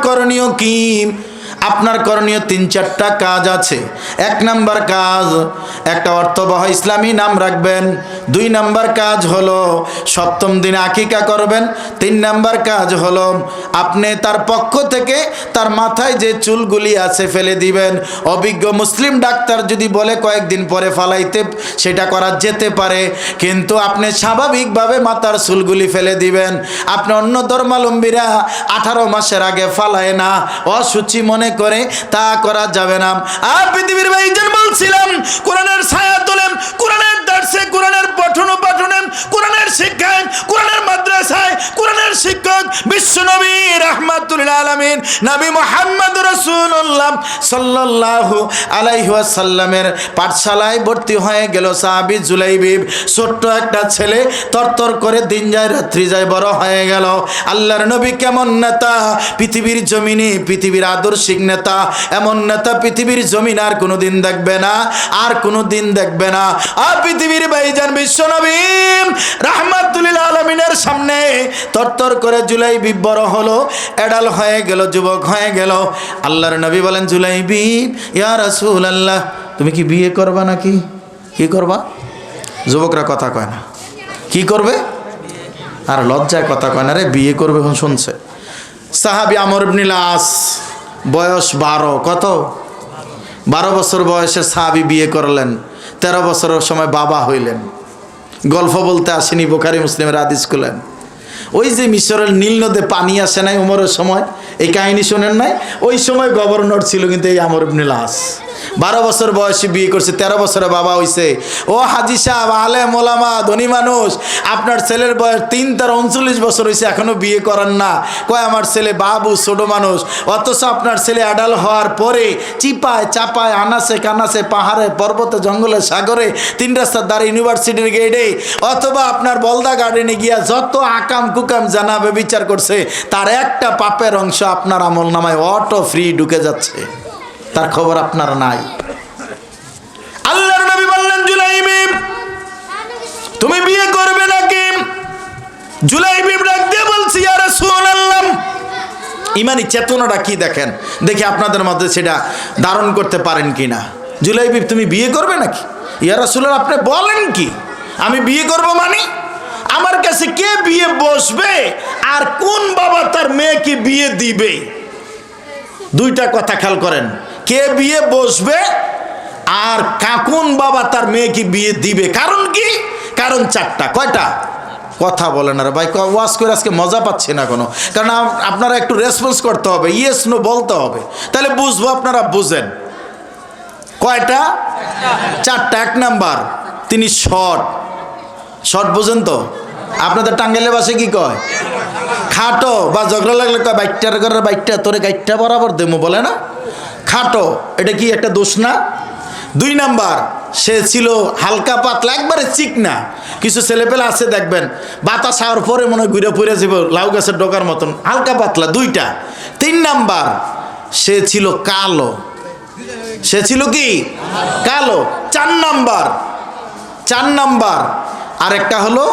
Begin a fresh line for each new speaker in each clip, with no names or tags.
করণীয় কি? আপনার করণীয় 3-4টা কাজ আছে। 1 নাম্বার কাজ, একটা অর্থবহ ইসলামী নাম রাখবেন। 2 নাম্বার কাজ হলো 7ম দিনে আকিকা করবেন। 3 নাম্বার কাজ হলো আপনি তার পক্ষ থেকে তার মাথায় যে চুলগুলি আছে ফেলে দিবেন। অভিজ্ঞ মুসলিম ডাক্তার যদি বলে কয়েকদিন পরে ফালাইতে, সেটা করা যেতে পারে, কিন্তু আপনি স্বাভাবিকভাবে মাথার চুলগুলি ফেলে দিবেন। আপনি অন্য ধর্মাবলম্বীরা 18 মাসের আগে ফালায় না, অসুচি মনে করে তা করা যাবে না। আর পৃথিবীর ভাইজান বলছিলাম, কোরআনের ছায়া তোলেন, কোরআনের দর্শে, কোরআনের পঠন পাঠনে, কোরআনের শিক্ষায়, কোরআনের মাদ্রাসায়, কোরআনের শিক্ষক বিশ্বনবী রাহমাতুল আলামিন নবী মুহাম্মদ রাসূলুল্লাহ সাল্লাল্লাহু আলাইহি ওয়াসাল্লামের পাঠশালায় ভর্তি হয়ে গেল সাহাবী জুলাইবিব। ছোট্ট একটা ছেলে, তরতর করে দিন যায় রাত্রি যায়, বড় হয়ে গেল। আল্লাহর নবী কেমন নেতা, পৃথিবীর জমিনে পৃথিবীর আদর্শিক নেতা, এমন নেতা পৃথিবীর জমিন আর কোনোদিন দেখবে না, আর কোনোদিন দেখবে না। আর পৃথিবীর ভাইজান বিশ্বনবী রাহমাতুল আলামিনের সামনে তরতর করে জুলাইবিব বড় হলো, এডাল হয়ে গেল, যুবক হয়ে গেল। আল্লাহর নবী বলেন, জুলাইবিব ইয়া রাসূলুল্লাহ, তুমি কি বিয়ে করবা নাকি? কি করবা? যুবকরা কথা কয় না, কি করবে? আর লজ্জায় কথা কয় না রে, বিয়ে করবে এখন শুনছে। সাহাবী আমর ইবনুল আস, বয়স 12, কত? 12 বছর বয়সে সাহাবী বিয়ে করলেন। 13 বছরের সময় বাবা হইলেন। গল্প বলতে আসেনি, বুখারী মুসলিমের হাদিস খুলেন। ওই যে মিশরের নীল নদে পানি আসে নাই উমরের সময়, এই কাহিনী শোনেন নাই? ওই সময় গভর্নর ছিল কিন্তু এই আমর ইবনুল আস। 12 বছর বয়সে বিয়ে করছে, 13 বছরে বাবা হইছে। ও হাজি সাহেব, আলেম ওলামা, ধনী মানুষ, আপনার ছেলের বয়স 3 তার 39 বছর হয়েছে, এখনো বিয়ে করেন না? কয় আমার ছেলে বাবু, ছোট মানুষ। অথচ আপনার ছেলে আডাল হওয়ার পরে চিপায় চাপায়, আনাসে কানাসে, পাহাড়ে পর্বতে, জঙ্গলে, সাগরে, 3 রাস্তার দ্বারা, ইউনিভার্সিটির গেটে, অথবা আপনার বলদা গার্ডেনে গিয়া যত আকাম কুকাম জানাবে বিচার করছে, তার একটা পাপের অংশ আপনার আমল নামায় অটো ফ্রি ঢুকে যাচ্ছে, তার খবর আপনার নাই। আল্লাহর নবী বললেন, জুলাইবিব তুমি বিয়ে করবে নাকি? জুলাইবিব ডাক দিয়ে বলছি, ইয়া রাসূলুল্লাহ। ইমানি চেতনাটা কি দেখেন, দেখি আপনাদের মধ্যে সেটা ধারণ করতে পারেন কিনা। জুলাইবিব তুমি বিয়ে করবে নাকি? ইয়া রাসূলুল্লাহ আপনি বলেন কি? আমি বিয়ে করব মানে? আমার কাছে কে বিয়ে বসবে আর কোন বাবা তার মেয়েকে বিয়ে দিবে? 2টা কথা খেয়াল করেন, কে বিয়ে বসবে আর কোন বাবা তার মেয়েকে বিয়ে দিবে। কারণ কি? কারণ 4টা। কয়টা? কথা বলেন আর ভাই, ওয়াজ করে আজকে মজা পাচ্ছি না কোনো, কারণ আপনারা একটু রেসপন্স করতে হবে, ইয়েস নো বলতে হবে, তাহলে বুঝবো, আপনারা বুঝেন। কয়টা? 4টা। 1 নাম্বার, তিনি শর্ট। শর্ট বুঝেন তো? আপনাদের টাঙ্গাইলের ভাষায় কি কয়? খাটো, বা ঝগড়া লাগলে কয় বাইকটার ঘরের বাইকটা তোরে গাইটটা বরাবর দেবো, বলে না? খাটো, এটা কি একটা দোষ না? 2 নাম্বার, সে ছিল হালকা পাতলা, একবারে চিকনা। কিছু ছেলেপেলে আছে দেখবেন, বাতাস আওয়ার পরে মনে হয় ঘুরে ফুরে যাব লাউ গাছের ডোকার মতন, হালকা পাতলা। 2টা। 3 নাম্বার, সে ছিল কালো। সে ছিল কি? কালো। 4 নাম্বার, আরেকটা হলো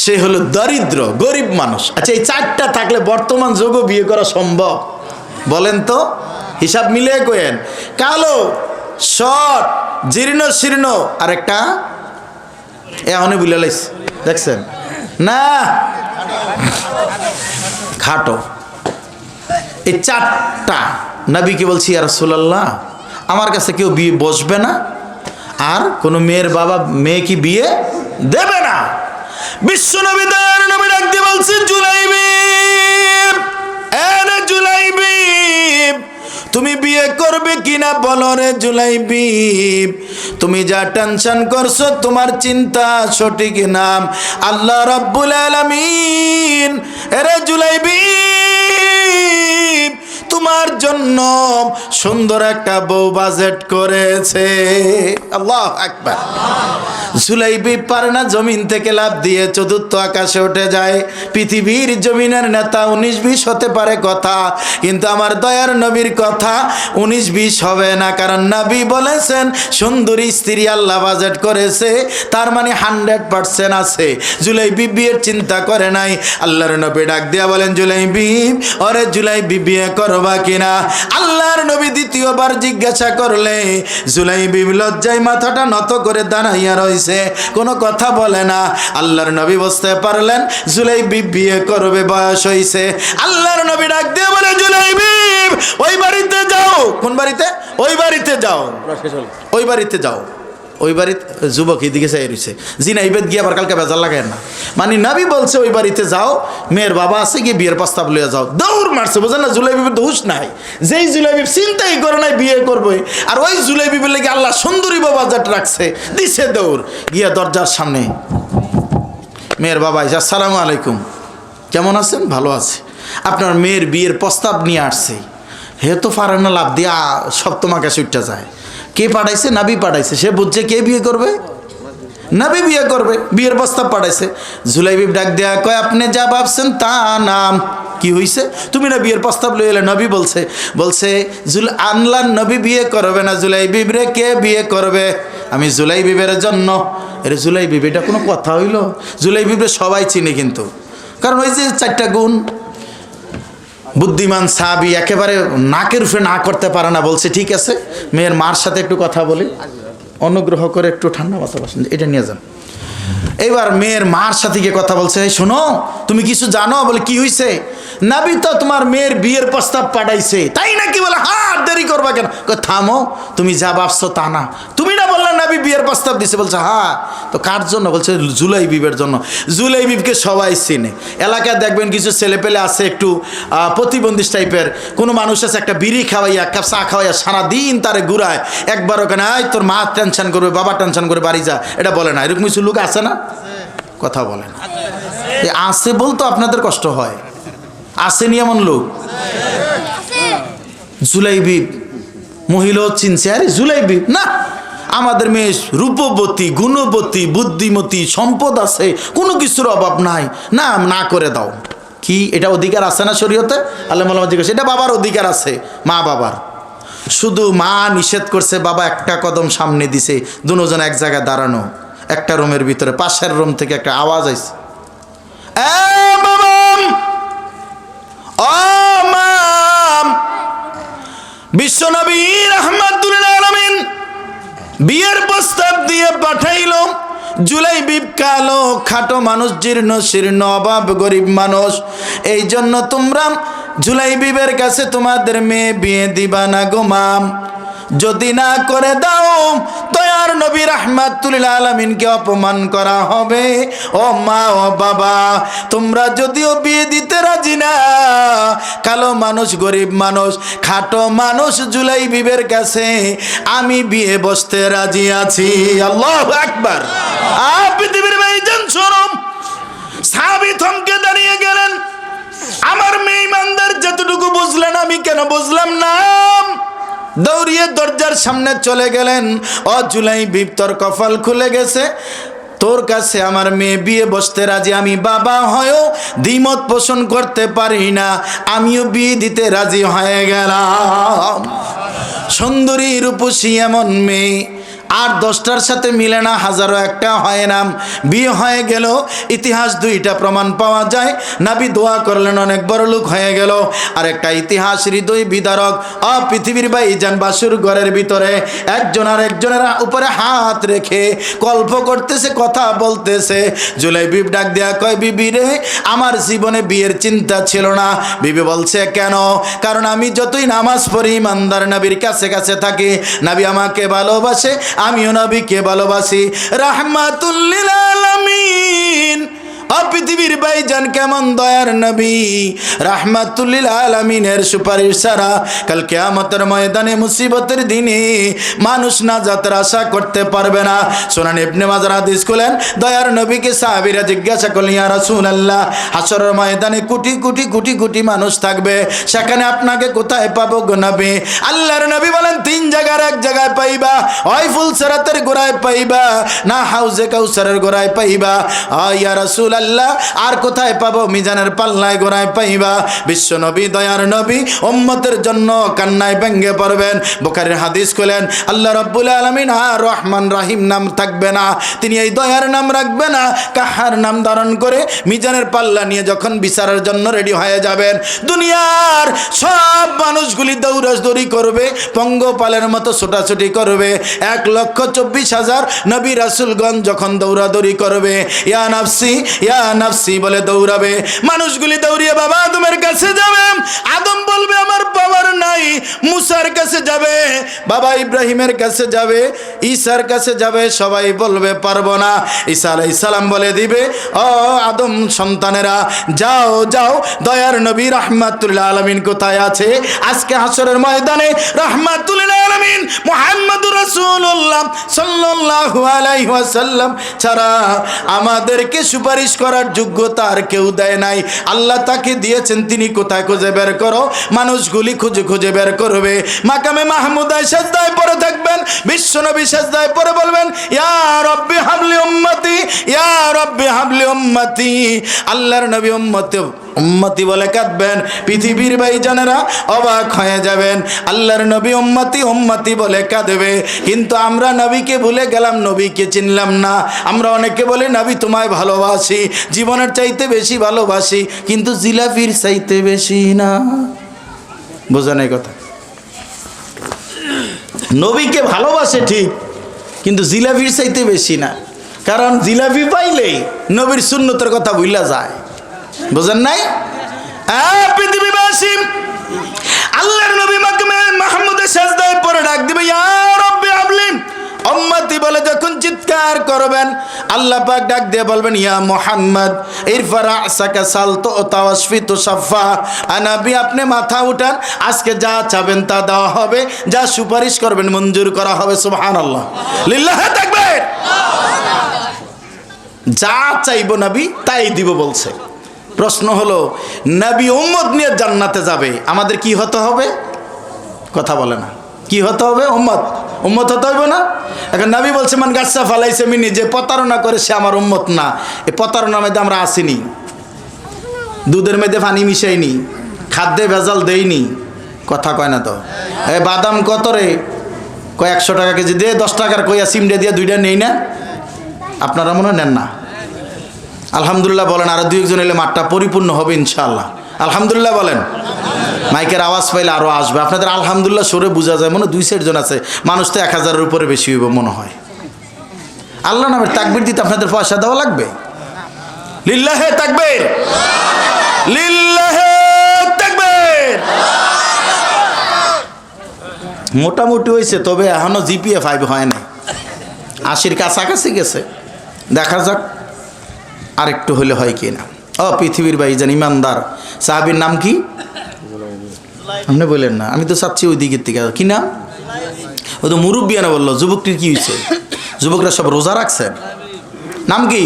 সে হলো দরিদ্র, গরিব মানুষ। আচ্ছা, এই 4টা থাকলে বর্তমান যুগে বিয়ে করা সম্ভব? বলেন তো, হিসাব মিলিয়ে কয়েন। কালো, শর্ট, জীর্ণ শীর্ণ, আরেকটা এখনই বুঝে লাইছে, দেখছেন না? খাটো। এই 4টা নবীকে বলছি, ইয়া রাসূলুল্লাহ আমার কাছে কেউ বিয়ে বসবে না, আর কোনো মেয়ের বাবা মেয়ে কি বিয়ে দেবে না। বিশ্বনবী দয়ার নবী ডাক দিয়ে বলছেন, জুলাইবিব, এরে জুলাইবিব তুমি বিয়ে করবে কিনা বলো রে জুলাইবিব। তুমি যা টেনশন করছো তোমার চিন্তা সঠিক নাম আল্লাহ রাব্বুল আলামিন এরে জুলাইবিব তোমার জন্য সুন্দর একটা বউ বাজেট করেছে। আল্লাহু আকবার। জুলাইবি পারে না জমিন থেকে লাফ দিয়ে চতুর্থ আকাশে উঠে যায়। পৃথিবীর জমিনের নেতা 19-20 হতে পারে কথা, কিন্তু আমার দয়ার নবীর কথা 19-20 হবে না, কারণ নবী বলেছেন সুন্দরী স্ত্রী আল্লাহ বাজেট করেছে, তার মানে 100% আছে। জুলাইবি বিয়ের চিন্তা করে নাই। আল্লাহর নবী ডাক দিয়া বলেন, জুলাইবি, ওরে জুলাইবি বিয়ে করবা কিনা? আল্লাহর নবী দ্বিতীয়বার জিজ্ঞাসা করলে জুলাইবি লজ্জায় মাথাটা নত করে দাঁড়াইয়া রয়েছে, কোনো কথা বলে না। আল্লাহর নবী বুঝতে পারলেন জুলাইবি বিয়ে করবে, বয়স হয়েছে। আল্লাহর নবী ডাক দিয়ে বলে, জুলাইবি ওই বাড়িতে যাও। কোন বাড়িতে? ওই বাড়িতে যাও, ওই বাড়িতে যাও। ওই বাড়িতে যুবক এদিকে চাই রয়েছে, জিনাইবেদ গিয়ে আবার কালকে বেজার লাগায় না। মানে নবী বলছে ওই বাড়িতে যাও, মেয়ের বাবা আছে, গিয়ে বিয়ের প্রস্তাব লইয়া যাও। দৌড় মারছে, বোঝেন না? জুলাইবিবের দোষ নাই, যেই জুলাইবিব চিন্তাই করে নাই বিয়ে করবে, আর ওই জুলাইবিবের লেগে আল্লাহ সুন্দরী বাবা জাট রাখছে, দিছে দৌড় গিয়া দরজার সামনে। মেয়ের বাবা এসে, আসসালামু আলাইকুম, কেমন আছেন? ভালো আছে। আপনার মেয়ের বিয়ের প্রস্তাব নিয়ে আসছে। হে তো পারে না, লাভ দিয়া সপ্তম আকাশে উঠতে যায়। কে পাঠাইছে? নবী পাঠাইছে। সে বুঝছে কে বিয়ে করবে, নবী বিয়ে করবে, বিয়ের প্রস্তাব পাঠাইছে। জুলাইবিব ডাক দেয়া কয়, আপনি যা ভাবছেন তা নাম। কি হইছে? তুমি না বিয়ের প্রস্তাব লই এলে? নবী বলছে আনলার নবী বিয়ে করবে না, জুলাইবিব রে কে বিয়ে করবে? আমি জুলাইবিবের জন্য। এর জুলাইবিব, এটা কোনো কথা হইল? জুলাইবিবে সবাই চিনি, কিন্তু কারণ ওই যে 4টা গুণ, বুদ্ধিমান সাহাবী, একেবারে নাকের উপরে না করতে পারে না। বলছে ঠিক আছে, মেয়ের মার সাথে একটু কথা বলি, অনুগ্রহ করে একটু ঠান্ডা মাথা বসেন, এটা নিয়ে যান। এবার মেয়ের মার সাথে গিয়ে কথা বলছে, শোনো তুমি কিছু জানো? বলে কি হয়েছে? নবী তো তোমার মেয়ের বিয়ের প্রস্তাব পাঠাইছে। তাই নাকি? বলে হ্যাঁ, দেরি করবা কেন? থামো, তুমি যা ভাবছো তা না। তুমি না বললে নবী বিয়ের প্রস্তাব দিছে? বলছে হ্যাঁ। তো কার জন্য? বলছে জুলাইবিবের জন্য। জুলাইবিবকে সবাই চিনে। এলাকায় দেখবেন কিছু ছেলেপেলে আছে একটু প্রতিবন্ধী টাইপের, কোনো মানুষ আছে একটা বিড়ি খাওয়াইয়া, এক কাপ চা খাওয়াইয়া সারাদিন তারে ঘুরায়, একবার ওখানে আয় তোর মা টেনশন করবে, বাবা টেনশন করে, বাড়ি যা, এটা বলে না। এরকম কিছু লোক আছে না? কথা বলে না। আছে বলতো আপনাদের কষ্ট হয়, আসেনি এমন লোক? জুলাইবিব মহিলা চিনছে, আরে জুলাইবিব না, আমাদের মেয়ে রূপবতী, গুণবতী, বুদ্ধিমতী, সম্পদ আছে, কোনো কিছুর অভাব নাই, না না করে দাও। কি এটা অধিকার আছে না শরীয়তে? আল্লাহ জিজ্ঞাসা, এটা বাবার অধিকার আছে, মা বাবার। শুধু মা নিষেধ করছে, বাবা একটা কদম সামনে দিছে, দুজন এক জায়গায় দাঁড়ানো, একটা রুমের ভিতরে। পাশের রুম থেকে একটা আওয়াজ আইছে, বিশ্বনবী রাহমাতুল আলামিন বিয়ের প্রস্তাব দিয়ে পাঠাইল। জুলাইবিব কালো, খাটো মানুষ, জীর্ণ শীর্ণ, অভাব, গরিব মানুষ। এই জন্য তোমরা জুলাইবিবের কাছে তোমাদের মেয়ে বিয়ে দিবা না গো মাম। যদি না করে দাও, দয়ার নবী রাহমাতুল আলামিনকে অপমান করা হবে। ও মা, ও বাবা, তোমরা যদিও বিয়ে দিতে রাজি না, কালো মানুষ, গরিব মানুষ, খাটো মানুষ, জুলাইবিবের কাছে আমি বিয়ে বসতে রাজি আছি। আল্লাহু আকবার। পৃথিবীর ভাইজান শোনো, সাহাবী থমকে দাঁড়িয়ে গেলেন। আমার মেয়ে ইমানদার, যতটুকু বুঝলেন আমি কেন বুঝলাম না? দৌড়িয়ে দরজার সামনে চলে গেলেন। ও জুলাইবিব, তোর কপাল খুলে গেছে, তোর কাছে আমার মেয়ে বিয়ে বসতে রাজি। আমি বাবা হয়েও দ্বিমত পোষণ করতে পারি না, আমিও বিয়ে দিতে রাজি হয়ে গেলাম। সুন্দরী রূপসী এমন মেয়ে আর 10টার সাথে মিলে না, হাজারো একটা হয় না। বিয়ে হয়ে গেল, ইতিহাস 2টা প্রমাণ পাওয়া যায়। নবী দোয়া করলেন, অনেক বড় লোক হয়ে গেল। আর একটা ইতিহাস হৃদয় বিদারক, পৃথিবীর ভাইজান বাসুর ঘরের ভিতরে একজন আর একজনের উপরে হাত রেখে গল্প করতেছে, কথা বলতেছে। জুলাইবিব ডাক দেয়া কয়, বিবি রে, আমার জীবনে বিয়ের চিন্তা ছিল না। বিবি বলছে কেন? কারণ আমি যতই নামাজ পড়ি, ইমানদার নবীর কাছে কাছে থাকি, নবী আমাকে ভালোবাসে, আমিও নবীকে ভালোবাসি। রাহমাতুল লিল আলামিন পৃথিবীর ভাইজান কেমন দয়ার নবী, রাহমাতুল লিল আলামিনের সুপারিশ ছাড়া কাল কিয়ামতের ময়দানে মুসিবতের দিনে মানুষ নাজাতের আশা করতে পারবে না। সুনান ইবনে মাজাহ হাদিস করলেন, দয়ার নবীকে সাহাবীরা জিজ্ঞাসা করলেন, ইয়া রাসূলুল্লাহ, হাসরের ময়দানে কোটি কোটি কোটি কোটি মানুষ থাকবে, সেখানে আপনাকে কোথায় পাবো গো নবী? আল্লাহর নবী বলেন, তিন জায়গার এক জায়গায় পাইবা, হয় ফুলসিরাতের গোড়ায় পাইবা, না হাউজে কাউসারের গোড়ায় পাইবা। ইয়া রাসূলুল্লাহ, আর কোথায় পাবো? মিজানের পাল্লায় গোড়ায় পাইবা। বিশ্ব নবী, দয়ার নবী উম্মতের জন্য কান্নায় ভেঙে পড়বেন। বুখারীর হাদিস কইলেন, আল্লাহ রাব্বুল আলামিন আর রহমান রহিম নাম থাকবে না, তিনি এই দয়ার নাম রাখবে না, কাহার নাম ধারণ করে মিজানের পাল্লা নিয়ে যখন বিচারের জন্য রেডি হয়ে যাবেন, দুনিয়ার সব মানুষগুলি দৌড়াদৌড়ি করবে, পঙ্গপালের মতো ছোটাছুটি করবে। 1,24,000 নবী রাসূলগণ যখন দৌড়াদৌড়ি করবে, ইয়া নাফসি ইয়া নাফসি বলে দৌড়াবে, মানুষগুলি দৌড়িয়ে বাবা আদমের কাছে যাবে। আদম বলবে আমার পাওয়ার নাই। মুসার কাছে যাবে, বাবা ইব্রাহিমের কাছে যাবে, ঈসার কাছে যাবে, সবাই বলবে পারবো না। ঈসা আলাইহিস সালাম বলে দিবে, ও আদম সন্তানেরা, যাও যাও, দয়ার নবী রাহমাতুল লিল আলামিন কোথায় আছে? আজকে হাসরের ময়দানে রাহমাতুল লিল আলামিন মুহাম্মদুর রাসূলুল্লাহ সাল্লাল্লাহু আলাইহি ওয়াসাল্লাম ছাড়া আমাদেরকে সুপারিশ করার যোগ্যতা আর কেউ দেয় নাই। আল্লাহ তাকে দিয়েছেন, তিনি কোথায় খুঁজে বের করো? মানুষগুলি খুঁজে খুঁজে বের করবে। মাকামে মাহমুদায় সেজদায় পড়ে থাকবেন, বিশ্বনবী সেজদায় পড়ে বলবেন, ইয়া রব্বি হাবলি উম্মতি, ইয়া রব্বি হাবলি উম্মতি। আল্লাহর নবী উম্মতি উম্মতি বলে কাঁদবেন, পৃথিবীর ভাইজানেরা অবাক হয়ে যাবেন। আল্লাহর নবী উম্মতি উম্মতি বলে কাঁদবে, কিন্তু আমরা নবীকে ভুলে গেলাম, নবীকে চিনলাম না। আমরা অনেকে বলি নবী তোমায় ভালোবাসি, জীবনের চাইতে বেশি ভালোবাসি, কিন্তু জিলাপির চাইতে বেশি না। বোঝা নাই কথা? নবীকে ভালোবাসে ঠিক, কিন্তু জিলাপির চাইতে বেশি না। কারণ জিলাপি পাইলেই নবীর সুন্নতের কথা ভুলা যায়। বুঝেন নাই? পৃথিবীবাসী, আল্লাহর নবী মাকামে মাহমুদে সাজদায় পড়ে ডাক দিবে, ইয়া রব্বি হাবলি উম্মতি বলে যখন চিৎকার করবেন, আল্লাহ পাক ডাক দিয়ে বলবেন, ইয়া মুহাম্মদ ইরফা রাসাকা সালতু তাওয়াশফি তুশাফা। নবী আপনি মাথা উঠান, আজকে যা চাবেন তা দেওয়া হবে, যা সুপারিশ করবেন মঞ্জুর করা হবে। সুবহানাল্লাহ, লিল্লাহি তাকবীর। যা চাইবো নবী তাই দিব বলছে। প্রশ্ন হলো, নবী উম্মত নিয়ে জান্নাতে যাবে, আমাদের কি হতে হবে? কথা বলে না, কি হতে হবে? উম্মত উম্মত হতে হবে না? এখন নবী বলছে, মান গাছা ফালাইছে মিনি, যে প্রতারণা করে সে আমার উম্মত না। এই প্রতারণার মধ্যে আমরা আসিনি, দুধের মধ্যে পানি মিশাইনি, খাদ্যে ভেজাল দেইনি। কথা কয় না তো? এই বাদাম কত রে? কয় 100 টাকা কেজি দিয়ে, 10 টাকার কইয়া সিমড়ে দিয়ে 2টা নেই না? আপনারা মনে নেন না? আলহামদুলিল্লাহ বলেন, আরো 2-1 এলে মাঠটা পরিপূর্ণ হবে ইনশাআল্লাহ। আলহামদুলিল্লাহ বলেন। মাইকের আওয়াজ পাইলে আরো আসবে। আপনাদের আলহামদুলিল্লাহ সরে বোঝা যায় মনে 2-4 জন আছে, মানুষ তো 1000-এর উপরে বেশি হইব মনে হয়। আল্লাহ নামের তাকবীর দিতে আপনাদের পয়সা দেওয়া লাগবে? লিল্লাহি তাকবীর, লিল্লাহি তাকবীর। মোটামুটি হয়েছে, তবে এখনো জিপিএ 5 হয় না, 80-র কাছাকাছি গেছে। দেখা যাক আরেকটু হলে হয় কি না। পৃথিবীর ভাইজান ইমানদার সাহাবীর নাম কি? আপনি বললেন না, আমি তো চাচ্ছি ওই দিকের থেকে। কি নাম? ও তো মুরব্বিয়ানা বললো। যুবকটির কি হয়েছে? যুবকরা সব রোজা রাখছেন। নাম কি?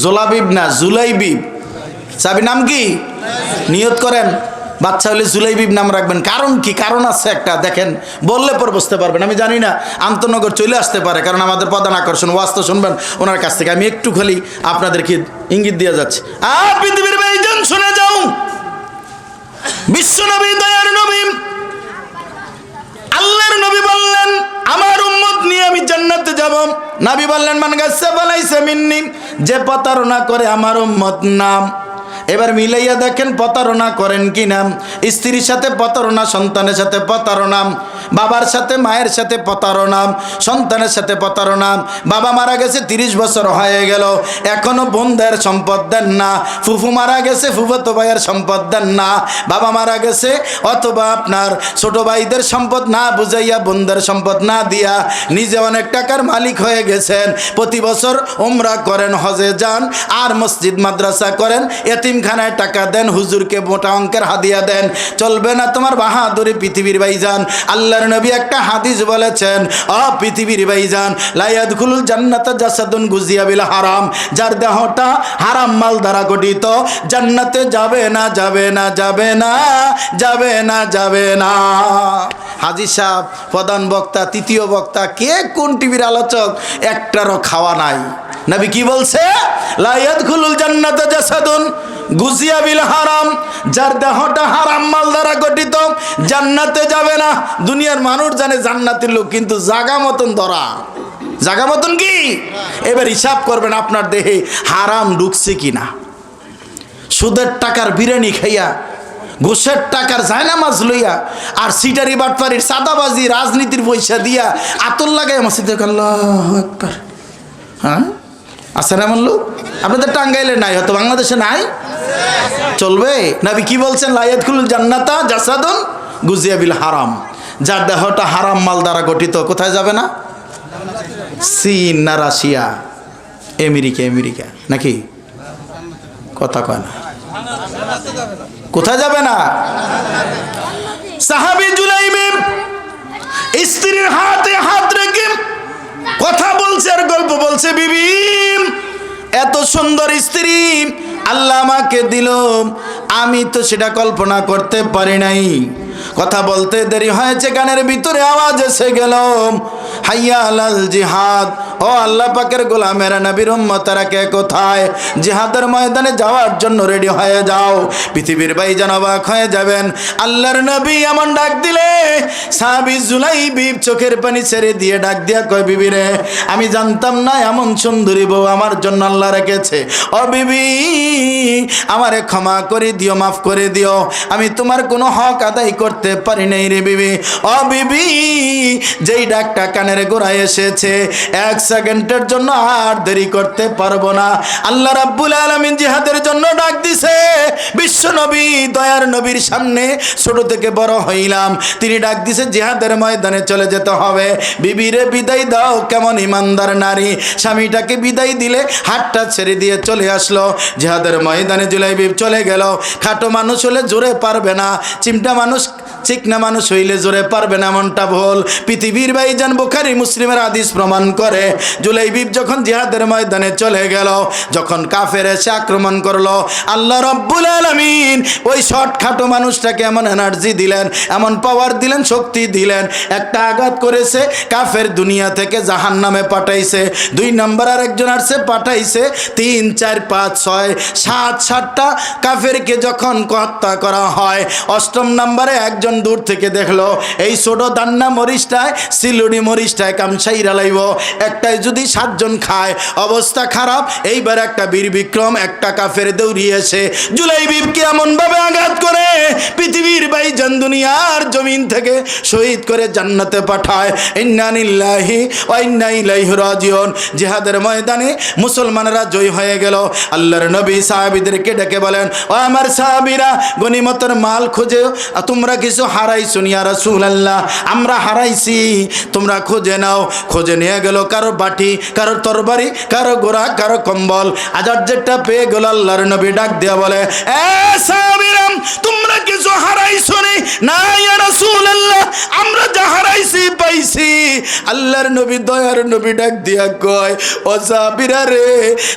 জোলাবিব না জুলাইবিব। সাহাবীর নাম কি? নিয়ত করেন, বাচ্চা হলে জুলাইবিব নাম রাখবেন। কারণ কি? কারণ আছে একটা, দেখেন বললে পর বুঝতে পারবেন। আমি জানি না, আন্তনগর চলে আসতে পারে, কারণ আমাদের প্রধান আকর্ষণ ওয়াজ তো শুনবেন ওনার কাছ থেকে। আমি একটু খালি আপনাদেরকে ইঙ্গিত দিয়ে যাচ্ছি। পৃথিবীর ভাইজান শুনে যাও, বিশ্ব নবী, দয়ার নবী, আল্লাহর নবী বললেন, আমার উম্মত নিয়ে আমি জান্নাতে যাব। নবী বললেন, মান গাছা ফালাইসা মিন্নি, যে প্রতারণা করে আমার উম্মত নাম। এবার মিলাইয়া দেখেন প্রতারণা করেন কি নাম? স্ত্রীর সাথে প্রতারণা, সন্তানের সাথে প্রতারণা, বাবার সাথে মায়ের সাথে প্রতারণা, সন্তানের সাথে প্রতারণা। বাবা মারা গেছে 30 বছর হয়ে গেল, এখনো বোনদের সম্পদ দেন না। ফুফু মারা গেছে, ফুফাতো ভাইয়ের সম্পদ দেন না। বাবা মারা গেছে, অথবা আপনার ছোট ভাইদের সম্পদ না বুঝাইয়া বোনদের সম্পদ না দিয়া নিজে অনেক টাকার মালিক হয়ে গেছেন। প্রতি বছর উমরা করেন, হজে যান, আর মসজিদ মাদ্রাসা করেন, এতিমখানায় টাকা দেন, হুজুরকে মোটা অঙ্কের হাদিয়া দেন। চলবে না তোমার বাহাদুরি পৃথিবীর ভাইজান। আল্লাহর নবী একটা হাদিস বলেছেন, পৃথিবীর ভাইজান, লা ইয়াদখুলুল জান্নাতা জাসাদুন গুজিয়া বিল হারাম, যার দেহটা হারাম মাল দ্বারা গঠিত, জান্নাতে যাবে না, যাবে না, যাবে না, যাবে না, যাবে না। হাজী সাহেব, প্রধান বক্তা, তৃতীয় বক্তা, কে কোন টিভির আলোচক, একটারও খাওয়া নাই। নবী কি বলছে? লা ইয়াদখুলুল জান্নাতা জাসাদুন গুজিয়া বিল হারাম, যার দেহটা হারাম মাল দ্বারা গঠিত, জান্নাতে যাবে না। দুনিয়ার মানুষ জানে জান্নাতের লোক, কিন্তু জাগা মতন ধরা, জাগা মতন কি? এবার হিসাব করবেন আপনার দেহে হারাম ঢুকছে কিনা। সুদের টাকার বিরিয়ানি খাইয়া, ঘুষের টাকার জায়নামাজ লইয়া, আর সিটারি বাটপারির সাদাবাজি রাজনীতির পয়সা দিয়া আতর লাগাই মসজিদে আল্লাহু আকবার। হ্যাঁ, আছে না এমন লোক? আপনাদের টাঙ্গাইলে নাই, হয়তো বাংলাদেশে নাই। চলবে? নবী কি বলছেন? লা ইয়াদখুলুল জান্নাতা জাসাদুন গুজিয়া বিল হারাম, যার দেহটা হারাম মাল দ্বারা গঠিত, কোথায় যাবে না? চীন না রাশিয়া, আমেরিকা, আমেরিকা নাকি? কথা কয় না, কোথায় যাবে না? সাহাবী জুলাইবিব স্ত্রীর হাতে হাত রেখে কথা বলছে আর গল্প বলছে, বিবি এত সুন্দর স্ত্রী আল্লাহ আমাকে দিল, আমি তো সেটা কল্পনা করতে পারি নাই। কথা বলতে দেরি হয়েছে, গানের ভিতরে আওয়াজ এসে গেল, হাইয়া আলাল জিহাদ। ও আল্লাহ পাকের গোলামেরা, নবীর উম্মতেরা কে কোথায়? জিহাদের ময়দানে যাওয়ার জন্য রেডি হয়ে যাও। পৃথিবীর ভাইজান অবাক হয়ে যাবেন, আল্লাহর নবী এমন ডাক দিলে সাহাবী জুলাইবিব চোখের পানি ছেড়ে দিয়ে ডাক দিয়া কয়, বিবি রে, আমি জানতাম না এমন সুন্দরী বউ আমার জন্য আল্লাহ রেখেছে। ও বিবি, আমারে ক্ষমা করে দিও, মাফ করে দিও, আমি তোমার কোনো হক আদায় করতে পারি নাই রে বিবি। ও বিবি, যেই ডাকটা কানের গোড়ায় এসেছে, এক সেকেন্ডের জন্য আর দেরি করতে পারবো না। আল্লাহ রাব্বুল আলামিন জিহাদের জন্য ডাক দিছে। বিশ্ব নবী, দয়ার নবীর সামনে ছোট থেকে বড় হইলাম, তিনি ডাক দিছে জিহাদের ময়দানে চলে যেতে হবে। বিবিরে বিদায় দাও। কেমন ইমানদার নারী, স্বামীটাকে বিদায় দিলে হাতটা ছেড়ে দিয়ে চলে আসলো জিহাদের ময়দানে। জুলাইবিব চলে গেল। খাটো মানুষ হলে জোরে পারবে না, চিমটা মানুষ, চিকনা মানুষ হইলে জোরে পারবে না, এমনটা ভুল। পৃথিবীর ভাইজান, বুখারী মুসলিমের হাদিস প্রমাণ করে, জুলাইবিব যখন জিহাদের ময়দানে চলে গেল, যখন কাফের এসে আক্রমণ করলো, আল্লাহ রাব্বুল আলামিন ওই শর্ট খাটো মানুষটাকে এমন এনার্জি দিলেন, এমন পাওয়ার দিলেন, শক্তি দিলেন, একটা আঘাত করেছে কাফের দুনিয়া থেকে জাহান্নামে পাঠাইছে। 2 নম্বর আর একজন আসছে পাঠাইছে, 3, 4, 5, 6, 7টা কাফেরকে যখন হত্যা করা হয়, 8ম নম্বরে একজন দূর থেকে দেখলো এই ছোট দান্না মরিচটায়, সিলুড়ি মরিচটায় কামসাইরা লাইব, একটাই যদি 7 জন খায় অবস্থা খারাপ। এইবার একটা বীর বিক্রম, একটা কাফের দৌড়িয়েছে, জুলাইবিবকে এমন ভাবে আঘাত করে পৃথিবীর ভাইজান দুনিয়ার জমিন থেকে শহীদ করে জান্নাতে পাঠায়। ইন্না লিল্লাহি ওয়া ইন্না ইলাইহি রাজিউন। জিহাদের ময়দানে মুসলমানরা জয় হয়ে গেল। আল্লাহর নবী সাহাবীদেরকে ডেকে বলেন, ও আমার সাহাবীরা, গনিমতের মাল খুঁজে, তোমরা কিছু হারাইছো ইয়া রাসূলুল্লাহ? আমরা হারাইছি, তোমরা খুঁজে নাও। খুঁজে নিয়ে গেল কারো বাটি, কারো তরবারি, কারো গোড়া, কারো কম্বল, আজার যেটা পেয়ে গেল। আল্লাহর নবী ডাক দিয়া বলে, এ সাহাবীরা, তোমরা কিছু হারাইছো না ইয়া রাসূলুল্লাহ? আমরা যা হারাইছি পাইছি। আল্লাহর নবী, দয়ার নবী ডাক দিয়া কয়, ও সাহাবীরা রে,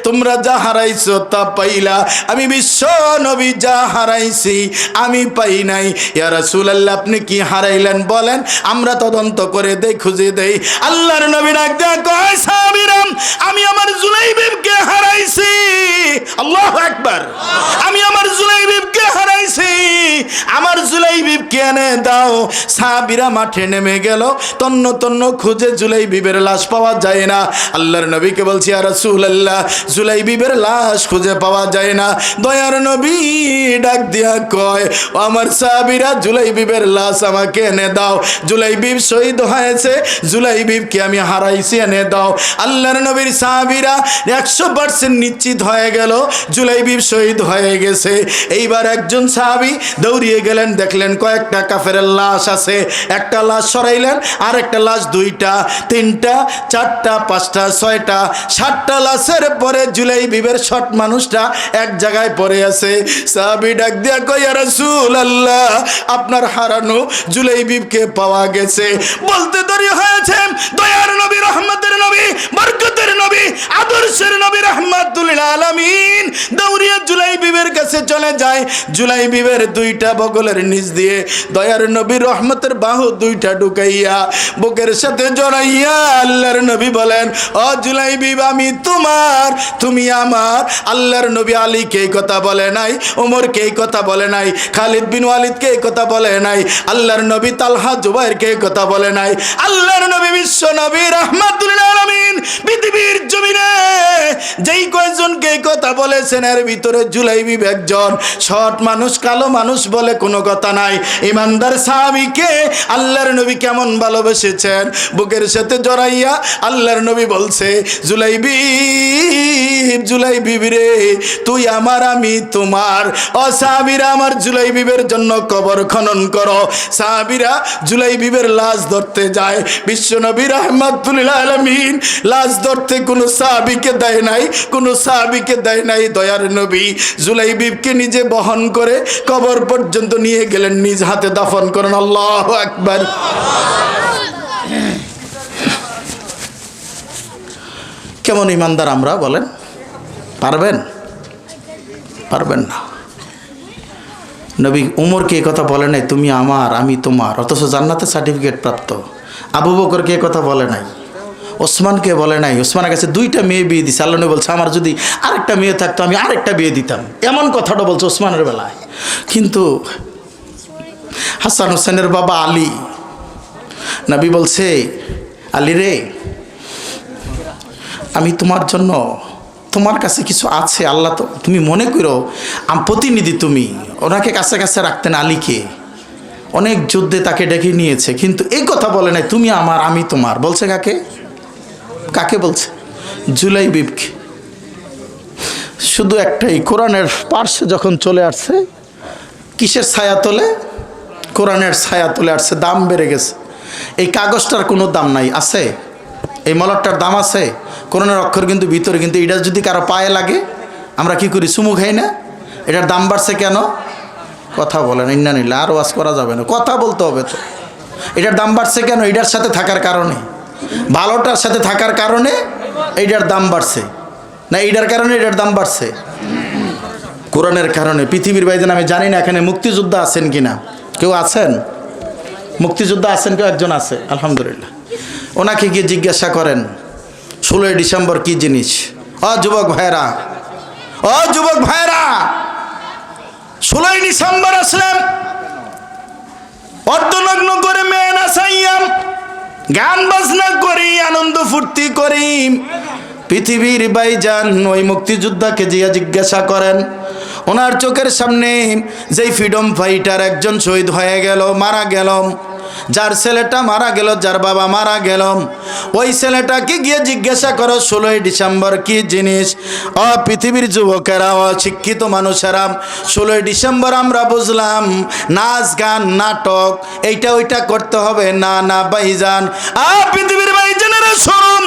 তোমরা যা হারাইছো তা পাইলা, আমি বিশ্ব নবী যা হারাইছি আমি পাই নাই। ইয়া রাসূলুল্লাহ, আপনি কি হারাইলেন বলেন, আমরা তদন্ত করে দেই, খুঁজে দেই। আল্লাহর নবী ডাক দিয়া কয়, সাহাবীরা, আমি আমার জুলাইবিবকে হারাইছি। আল্লাহু আকবার। আমি আমার জুলাইবিবকে হারাইছি। আমার জুলাইবিব বিবকে এনে দাও। সাহাবীরা মাঠে নেমে গেল, তন্ন তন্ন খুঁজে জুলাইবিবের লাশ পাওয়া যায় না। আল্লাহর নবীকে বলছি, ইয়া রাসূলুল্লাহ, জুলাইবিবের লাশ খুঁজে পাওয়া যায় না। দয়ার নবী ডাক দিয়া কয়, ও আমার সাহাবীরা, জুলাইবিবের লাশ আমাকে এনে দাও। জুলাইবিব শহীদ হয়েছে, জুলাইবিবকে আমি হারাইছি, এনে দাও। আল্লাহর নবীর সাহাবীরা 100% নিশ্চিত হয়ে গেল জুলাইবিব শহীদ হয়ে গেছে। এইবার একজন সাহাবী দৌড়িয়ে গেলেন, দেখলেন কয়েকটা কাফেরের লাশ আছে। একটা লাশ সরাইলেন, আর একটা লাশ, 2টা, 3টা, 4টা, 5টা, 6টা, 7টা লাশের পরে জুলাইবিবের শট মানুষটা এক জায়গায় পড়ে আছে। সাহাবী ডাক দিয়া কয়, ইয়া রাসূলুল্লাহ, আপনার হারানো জুলাইবিবকে পাওয়া গেছে। বলতে দেরি হয়েছে, দয়ার নবী, রহমতের নবী, বরকতের নবী, আদর্শের নবী, রাহমাতুল আলামিন দৌড়িয়ে জুলাইবিবের কাছে চলে যায়। জুলাইবিবের 2টা বগলের নিচ দিয়ে দয়ার নবী রহমতের বাহু 2টা ঢুকাইয়া বুকের সাথে জড়াইয়া আল্লাহর নবী বলেন, ও জুলাইবিব, আমি তোমার, তুমি আমার। আল্লাহর নবী আলীকে এই কথা বলে নাই, ওমরকে এই কথা বলে নাই, খালিদ বিন ওয়ালিদকে এই কথা বলে নাই, আল্লাহর নবী তালহা জুবাইরকে এই কথা বলে নাই। আল্লাহর নবী বিশ্ব নবী রাহমাতুল আলামিন পৃথিবীর জমিনে যেই কয়জনকে এই কথা বলেছেন, এর ভিতরে জুলাইবিব একজন। সৎ মানুষ, কালো মানুষ বলে কোনো কথা নাই। ইমানদার সাহাবীকে আল্লাহর নবী কেমন ভালোবেসেছেন, বুকের সাথে জড়াইয়া আল্লাহর নবী বলছে, জুলাইবিব, জুলাইবিব রে, তুই আমার, আমি তোমার। ও সাহাবীরা, আমার জুলাইবিবের জন্য কবর খনন করো। সাহাবীরা জুলাইবিবের লাশ ধরতে যায়। বিশ্বনবী রাহমাতুল আলামিন লাশ ধরতে কোনো সাহাবীকে দেয় নাই, কোনো সাহাবীকে দেয় নাই। দয়ার নবী জুলাইবিবকে নিজে বহন করে কবর পর্যন্ত নিয়ে গেলেন, নিজ হাতে দাফন করেন। আল্লাহু আকবার। কেমন ইমানদার আমরা বলেন? পারবেন? পারবেন না। নবী উমরকে এই কথা বলে নাই, তুমি আমার, আমি তোমার, অথচ জান্নাতের সার্টিফিকেট প্রাপ্ত। আবু বকরকে এই কথা বলে নাই, ওসমানকে বলে নাই। ওসমানের কাছে 2টা মেয়ে বিয়ে দিছে। আল্লাহ নবী বলছে, আমার যদি আরেকটা মেয়ে থাকতো আমি আরেকটা বিয়ে দিতাম। এমন কথাটা বলছে ওসমানের বেলায়। কিন্তু হাসান হোসেনের বাবা আলী, নবী বলছে, আলী রে, আমি তোমার জন্য, তোমার কাছে কিছু আছে, আল্লাহ তো, তুমি মনে করো প্রতিনিধি, তুমি। ওনাকে কাছে কাছে রাখতেন আলীকে, অনেক যুদ্ধে তাকে ডেকে নিয়েছে, কিন্তু এই কথা বলে নাই, তুমি আমার, আমি তোমার। বলছে কাকে? কাকে বলছে? জুলাইবিবকে। শুধু একটাই, কোরআনের পার্শ্বে যখন চলে আসছে, কিসের ছায়া তোলে? কোরআনের ছায়া তুলে আসছে, দাম বেড়ে গেছে। এই কাগজটার কোনো দাম নাই, আছে? এই মলটটার দাম আছে? কোরআনের অক্ষর কিন্তু ভিতরে, কিন্তু এটা যদি কারো পায়ে লাগে আমরা কি করি? চুমু খাই না? এটার দাম বাড়ছে কেন? কথা বলেন, ইন্না নিলে আর ওয়াজ করা যাবে না, কথা বলতে হবে তো। এটার দাম বাড়ছে কেন? এটার সাথে থাকার কারণে, ভালোটার সাথে থাকার কারণে এইটার দাম বাড়ছে, না এইটার কারণে এটার দাম বাড়ছে? কোরআনের কারণে। পৃথিবীর বাইরে আমি জানি না এখানে মুক্তিযোদ্ধা আছেন কিনা, কেউ আছেন? মুক্তিযোদ্ধা আছেন কেউ? একজন আছে, আলহামদুলিল্লাহ। ওনাকে গিয়ে জিজ্ঞাসা করেন 16ই ডিসেম্বর কি জিনিস। ও যুবক ভাইরা, ও যুবক ভাইরা, 16ই ডিসেম্বর আসলেন, অর্ধনগ্ন করে মেয়ে নাচাইয়াম, গান বাজনা করি, আনন্দ ফুর্তি করি। পৃথিবীর ভাইজান ওই মুক্তিযোদ্ধাকে জিজ্ঞাসা করেন, ওনার চোখের সামনে যেই ফ্রিডম ফাইটার একজন শহীদ হয়ে গেল, মারা গেল, যার ছেলেটা মারা গেল, যার বাবা মারা গেল, ওই ছেলেটাকে গিয়ে জিজ্ঞাসা করো 16ই ডিসেম্বর কি জিনিস। ও পৃথিবীর যুবকেরা, ও শিক্ষিত মানুষেরা, 16ই ডিসেম্বর আমরা বুঝলাম নাচ গান নাটক এইটা ওইটা করতে হবে, না না ভাইজান। পৃথিবীর ভাইজানেরা শুনুন,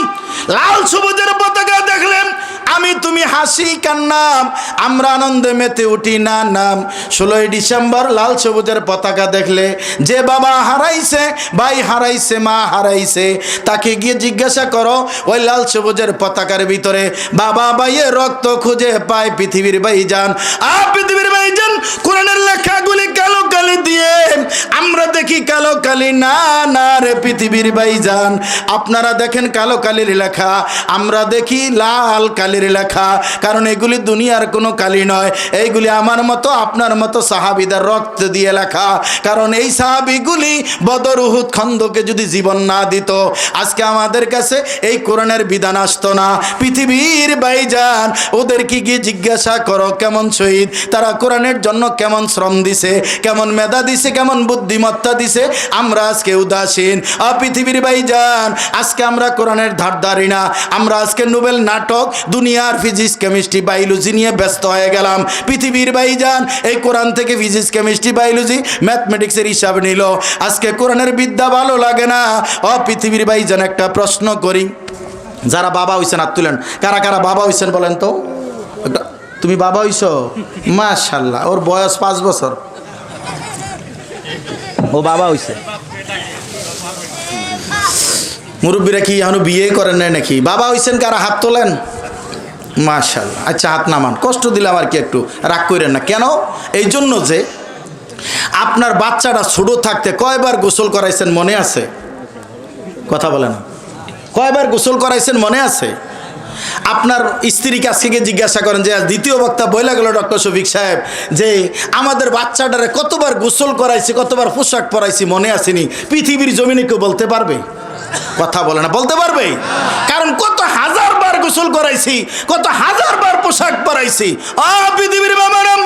লাল সবুজের পতাকা দেখলেন আমি তুমি হাসি কান্না, আমরা আনন্দে মেতে উঠি, না নাম 16ই ডিসেম্বর লাল সবুজের পতাকা দেখলে যে বাবা হারাইছে, ভাই হারাইছে, মা হারাইছে, তাকে গিয়ে জিজ্ঞাসা করো ওই লাল সবুজের পতাকার ভিতরে বাবা ভাইয়ের রক্ত খুঁজে পায় পৃথিবীর ভাইজান। পৃথিবীর ভাইজান, কোরআনের লেখাগুলি কালো কালি দিয়ে আমরা দেখি দেখি কালো কালি, না না রে পৃথিবীর ভাইজান, আপনারা দেখেন কালো কালির লেখা, আমরা দেখি লাল কালির লেখা। কারণ এগুলি দুনিয়ার কোনো কালি নয়, এইগুলি আমার মতো আপনার মতো সাহাবীদের রক্ত দিয়ে লেখা। কারণ এই সাহাবীগুলি বদর উহুদ খন্দকে যদি জীবন না দিত, আজকে আমাদের কাছে এই কোরআনের বিধান আসতো না। পৃথিবীর ভাইজান, ওদেরকে গিয়ে জিজ্ঞাসা করো কেমন শহীদ, তারা কোরআনের জন্য কেমন শ্রম দিছে, কেমন মেধা দিছে, কেমন বুদ্ধিমত্তা দিছে। আমরা আজকে উদাসীন। পৃথিবীর ভাইজান, আজকে আমরা কোরআনের ধার ধারি না, আমরা আজকে নোবেল নাটক, দুনিয়ার ফিজিক্স কেমিস্ট্রি বায়োলজি নিয়ে ব্যস্ত হয়ে গেলাম। পৃথিবীর ভাইজান, এই কোরআন থেকে ফিজিক্স কেমিস্ট্রি বায়োলজি ম্যাথমেটিক্সের হিসাব নিল, আজকে কোরআনের বিদ্যা ভালো লাগে না। পৃথিবীর ভাইজান, একটা প্রশ্ন করি, যারা বাবা হইছেন হাত তুলেন, কারা কারা বাবা হইছেন বলেন তো? তুমি বাবা হইছো? মাশাআল্লাহ, ওর বয়স 5 বছর, ও বাবা হইছে। মুরব্বীরা কি এখনো বিয়ে করেন নাই নাকি? বাবা হইছেন কারা? হাত তোলেন। মাশাআল্লাহ। আচ্ছা, হাত নামান, কষ্ট দিলাম আর কি, একটু রাগ করেন না। কেন? এই জন্য যে আপনার বাচ্চাটা ছোট থাকতে কয়বার গোসল করাইছেন মনে আছে? কথা বলে না। কয়বার গোসল করাইছেন মনে আছে? আপনার স্ত্রীকে আজকে গিয়ে জিজ্ঞাসা করেন যে আজ দ্বিতীয় বক্তা বইলা গেল ডক্টর শফিক সাহেব যে আমাদের বাচ্চাটারে কতবার গোসল করাইছি, কতবার পোশাক পরাইছি মনে আসেনি। পৃথিবীর জমিনে কেউ বলতে পারবে? কথা বলে না। বলতে পারবে? কারণ কত হাজার বার গোসল করাইছি, কত হাজার বার পোশাক পরাইছি। পৃথিবীর বাবারাম,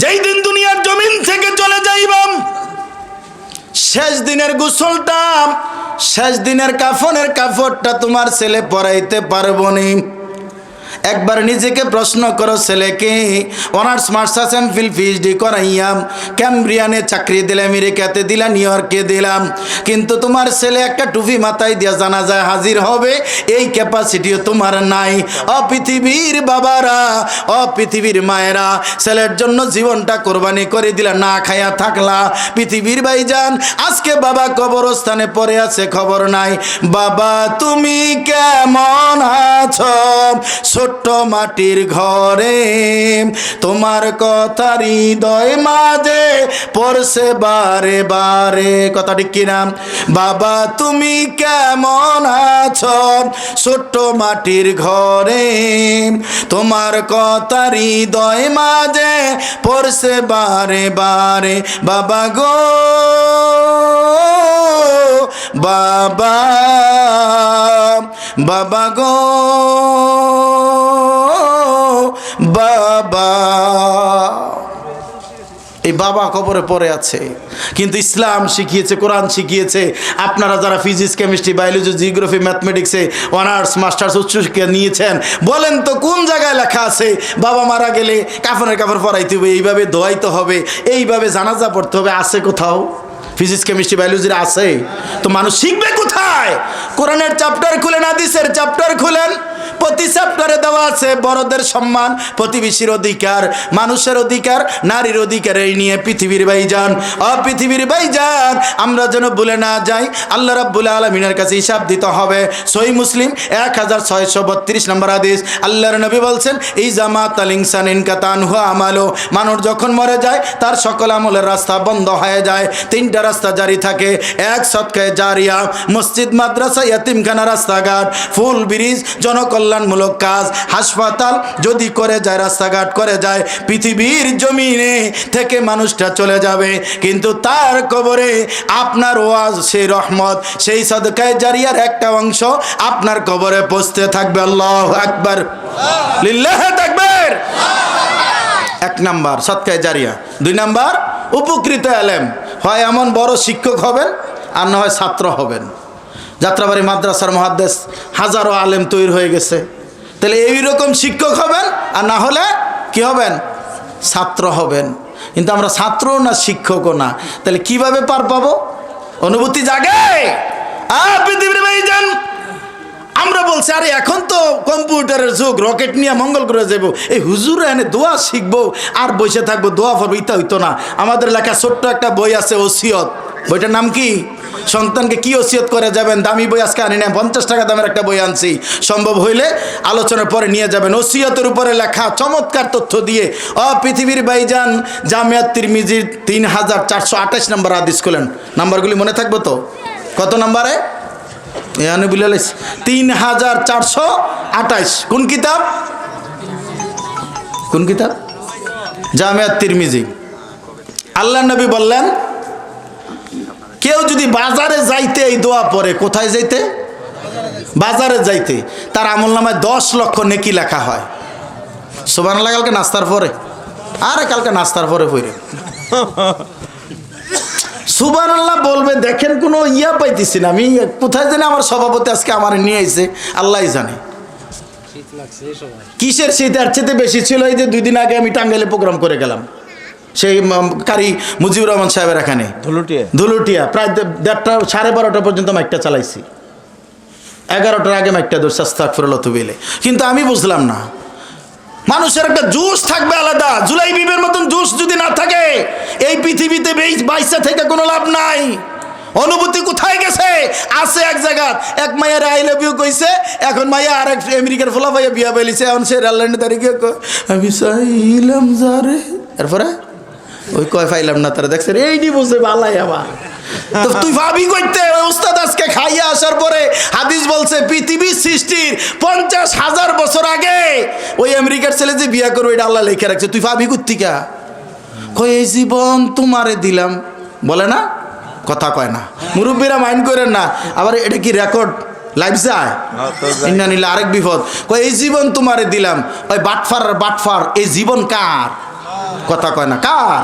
যেই দিন দুনিয়ার জমিন থেকে চলে যাইবাম, শেষ দিনের গোসলটা, শেষ দিনের কাফনের কাপড়টা তোমার ছেলে পরাইতে পারবো নি। একবার নিজেকে প্রশ্ন করো, ছেলেকে অনার্স মাস্টার্স এমফিল পিএইচডি করাইয়াম, ক্যামব্রিয়ানে চাকরি দিলাম, আমেরিকাতে দিলাম, নিউ ইয়র্কে দিলাম, কিন্তু তোমার ছেলে একটা টুপি মাথায় দিয়া জানাজায় হাজির হবে, এই ক্যাপাসিটিও তোমার নাই। পৃথিবীর বাবারা, পৃথিবীর মায়েরা, ছেলের জন্য জীবনটা কোরবানি করে দিলা, না খায়া থাকলা। পৃথিবীর ভাইজান, আজকে বাবা কবরস্থানে পড়ে আছে, খবর নাই। বাবা তুমি কেমন আছো? ছোট্ট মাটির ঘরে তোমার কথা হৃদয় মাঝে পড়ছে বারে বারে। কথা ঠিক কিনা? বাবা তুমি কেমন আছো? ছোট্ট মাটির ঘরে তোমার কথা হৃদয় মাঝে পড়ছে বারে বারে। বাবা গো বাবা, বাবা গো বাবা। এই বাবা কবরে পড়ে আছে, কিন্তু ইসলাম শিখিয়েছে, কোরআন শিখিয়েছে। আপনারা যারা ফিজিক্স কেমিস্ট্রি বায়োলজি জিওগ্রাফি ম্যাথমেটিক্সে অনার্স মাস্টার্স উচ্চশিক্ষা নিয়েছেন, বলেন তো কোন জায়গায় লেখা আছে বাবা মারা গেলে কাফনের কাপড় পরাইতে হবে, এইভাবে ধোয়াইতে হবে, এইভাবে জানাজা পড়তে হবে? আছে কোথাও? ফিজিক্স কেমিস্ট্রি বায়োলজির আছে? তো মানুষ শিখবে কোথায়? কোরআনের চ্যাপ্টার খুলেন, হাদিসের চ্যাপ্টার খুলেন, প্রতি চ্যাপ্টারে দেওয়া আছে বড়দের সম্মান, প্রতিবেশীর অধিকার, মানুষের অধিকার, নারীর অধিকার। এই নিয়ে পৃথিবীর ভাইজান, পৃথিবীর ভাইজান, আমরা যেন ভুলে না যাই, আল্লাহ রাব্বুল আলামিনের কাছে হিসাব দিতে হবে। সহিহ মুসলিম 1632 নম্বর হাদিস, আল্লাহর নবী বলছেন, এই জামাত আল ইনসান ইনকাতান হুয়া আমালো, মানুষ যখন মরে যায় তার সকল আমলের রাস্তা বন্ধ হয়ে যায়, 3টা রাস্তা জারি থাকে। 1 সদকায়ে জারিয়া, মসজিদ, মাদ্রাসা, ইয়াতিমখানা, রাস্তাঘাট, ফুল ব্রিজ, জনকল্যাণমূলক কাজ, হাসপাতাল যদি করে যায়, রাস্তাঘাট করে যায়, পৃথিবীর জমিনে থেকে মানুষটা চলে যাবে, কিন্তু তার কবরে আপনার ওয়াজ, সেই রহমত, সেই সদকায়ে জারিয়ার একটা অংশ আপনার কবরে পৌঁছতে থাকবে। আল্লাহু আকবার, লিল্লাহি তাকবীর। 1 নাম্বার সদকায়ে জারিয়া। 2 নাম্বার উপকৃত আলেম, হয় এমন বড় শিক্ষক হবেন আর না হয় ছাত্র হবেন। যাত্রাবাড়ি মাদ্রাসার মুহাদ্দিস হাজারো আলেম তৈরি হয়ে গেছে, তাহলে এইরকম শিক্ষক হবেন, আর না হলে কি হবেন? ছাত্র হবেন। কিন্তু আমরা ছাত্রও না, শিক্ষকও না, তাহলে কিভাবে পার পাবো? অনুভূতি জাগে? পৃথিবীর ভাইজান, আমরা বলছি আরে এখন তো কম্পিউটারের যুগ, রকেট নিয়ে মঙ্গল গ্রহে যাবো, এই হুজুর এনে দোয়া শিখবো আর বসে থাকবো, দোয়া পড়বো, ইতা হইতো না। আমাদের লেখা ছোট্ট একটা বই আছে, ওসিয়ত, বইটার নাম কি? সন্তানকে কি ওসিয়ত করে যাবেন? দামি বই আজকে আনি না, 50 টাকা দামের একটা বই আনছি, সম্ভব হইলে আলোচনার পরে নিয়ে যাবেন। ওসিয়তের উপরে লেখা চমৎকার তথ্য দিয়ে পৃথিবীর ভাইজান জামিয়াত তিরমিজির 3428 নম্বর হাদিস খুলেন। নাম্বারগুলি মনে থাকবো তো? কত নম্বরে? 3428। কোন কিতাব? কোন কিতাব? জামিয়াত তিরমিজি। আল্লাহ নবী বললেন, কেউ যদি বাজারে যাইতে এই দোয়া পড়ে, কোথায় যাইতে? বাজারে যাইতে, তার আমলনামায় 10 লক্ষ নেকি লেখা হয়। সুবহানাল্লাহ। কালকে নাস্তার পরে, আরে কালকে নাস্তার পরে পড়ে সুবহানাল্লাহ বলবে। দেখেন কোনো ইয়া পাইতেছি না আমি, কোথায় জানি আমার সভাপতি আজকে আমার নিয়ে আইছে, আল্লাহই জানে কিসের শীত। এর চেয়ে বেশি ছিল এই যে 2 দিন আগে আমি টাঙ্গাইলে প্রোগ্রাম করে গেলাম, সেই কারি মুজিবুর রহমান সাহেবের এখানে ধুলুটিয়া। প্রায় 1:30টা 12:30 পর্যন্ত মাইকটা চালাইছি, 11টার আগে মাইকটা ধরছি, আস্তাগফিরুল্লাহ তুবিলে। কিন্তু আমি বুঝলাম না, মানুষের একটা জোশ থাকবে আলাদা। জুলাই বিবের মতন জোশ যদি না থাকে, এই পৃথিবীতে বাইসা থেকে কোনো লাভ নাই। অনুভূতি কোথায় গেছে? আছে এক জায়গা। এক মায়ের আই লাভ ইউ কইছে, এখন মাইয়া আর এক আমেরিকার ফোলা ভাইয়া বিয়া বলিছে, এখন সে রেললাইনের তারিখে আমি চাইলাম যারে, এরপরে ওই কয় পাইলাম না তারা, দেখছে এইটি বুঝে বালাই আবার। তো তুই ভাবি করতে ওস্তাদ আজকে খাইয়া আসার পরে হাদিস বলছে পৃথিবীর সৃষ্টির 50,000 বছর আগে ওই আমেরিকার ছেলে যে বিয়া করবে এটা আল্লাহ লেখা রাখছে। তুই ভাবি করতিকা? কই এই জীবন তোমারে দিলাম, বলে না, কথা কয় না। মুরব্বীরা মাইন্ড করেন না, আবার এটা কি রেকর্ড লাইভ যায়? ইন্না নিলে আরেক বিপদ। কই এই জীবন তোমারে দিলাম, ওই বাটফার এই জীবন কার? কথা কয় না, কার?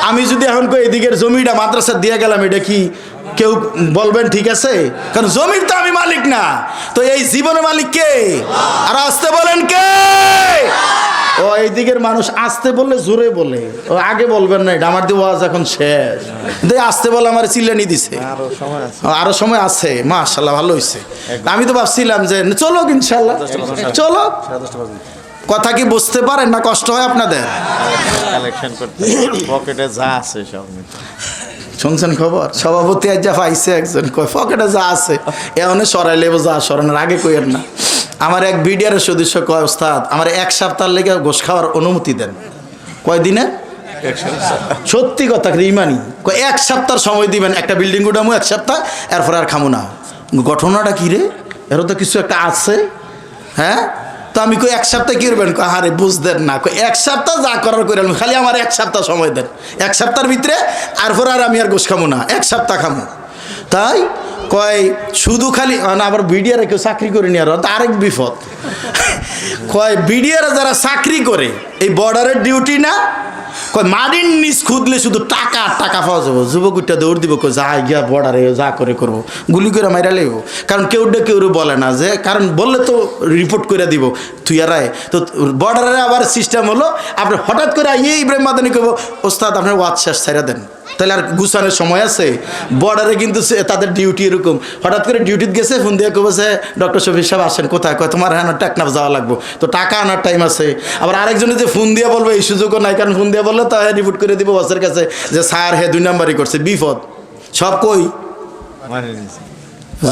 আমি যদি এখন কই এদিকের জমিটা মাদ্রাসা দিয়ে গেলাম, এটা কি কেউ বলবেন ঠিক আছে? কারণ জমির তো আমি মালিক না, তো এই জীবনের মালিক কে? আর আসতে বলেন কে? ও এইদিকের মানুষ আসতে বললে জোরে বলে, ও আগে বলবেন না, এটা আমার দিয়ে ওয়াজ এখন শেষ, আসতে বলে আমার চিল্লানি দিছে। আরো সময় আছে, মাশাআল্লাহ ভালো হয়েছে। আমি তো ভাবছিলাম যে চলো ইনশাআল্লাহ, চলো। কথা কি বুঝতে পারেন না? কষ্ট হয় আপনাদের?
কালেকশন করতে পকেটে যা আছে সব
শুনছেন খবর? সভাপতি আজ যা পাইছে একজন, কয় পকেটে যা আছে এমন সরাই লেবো, যা সরানোর আগে কইেন না। আমার এক বিডিআর সদস্য কয়, ওস্তাদ আমার 1 সপ্তাহ লেগে গোশ খাওয়ার অনুমতি দেন। কয় দিনে? সত্যি কথা ইমানি, কয় 1 সপ্তাহ সময় দিবেন, একটা বিল্ডিং উঠামো 1 সপ্তাহ, এরপর আর খামো না। ঘটনাটা কি রে? এরও তো কিছু একটা আছে, হ্যাঁ? তো আমি কই 1 সপ্তাহ কি করবেন? আরে বুঝতেন না, কই 1 সপ্তাহ যা করার করে, খালি আমার 1 সপ্তাহ সময় দেন। 1 সপ্তাহের ভিতরে এরপর আর আমি আর গোশ খামো না, 1 সপ্তাহ খামো। তাই কয় শুধু খালি না, আবার বিডিআর কেউ চাকরি করে নিয়ে আরেক বিপদ। কয় বিডিআর যারা চাকরি করে, এই বর্ডারের ডিউটি না, কয় মারিন নিচ খুদলে শুধু টাকা টাকা পাওয়া যাবো। যুবকটা দৌড় দিব, কই যা গিয়া বর্ডারে যা করে করবো, গুলি করে মাইরা লেব। কারণ কেউ বলে না যে, কারণ বললে তো রিপোর্ট করে দিব তুই আর তো বর্ডারে আবার সিস্টেম হলো, আপনি হঠাৎ করে ইব্রাহিম মাদানি কব, ওস্তাদ আপনার ওয়াজ শেষ ছাইরা দেন, তাহলে আর গুছানোর সময় আছে? বর্ডারে কিন্তু তাদের ডিউটি এরকম, হঠাৎ করে ডিউটিতে গেছে, ফোন দিয়ে কবে যে ডক্টর শফিক সাহেব আসেন, কোথায়? কয় তোমার হ্যাঁ টেকনাফ যাওয়া লাগবো, তো টাকা আনার টাইম আছে। আবার আরেকজনে যে ফোন দিয়ে বলবো এই সুযোগও নাই, কারণ ফোন দিয়ে বললে তো রিপোর্ট করে দিব বসের কাছে যে স্যার হে 2 নাম্বারই করছে, বিপদ সব। কই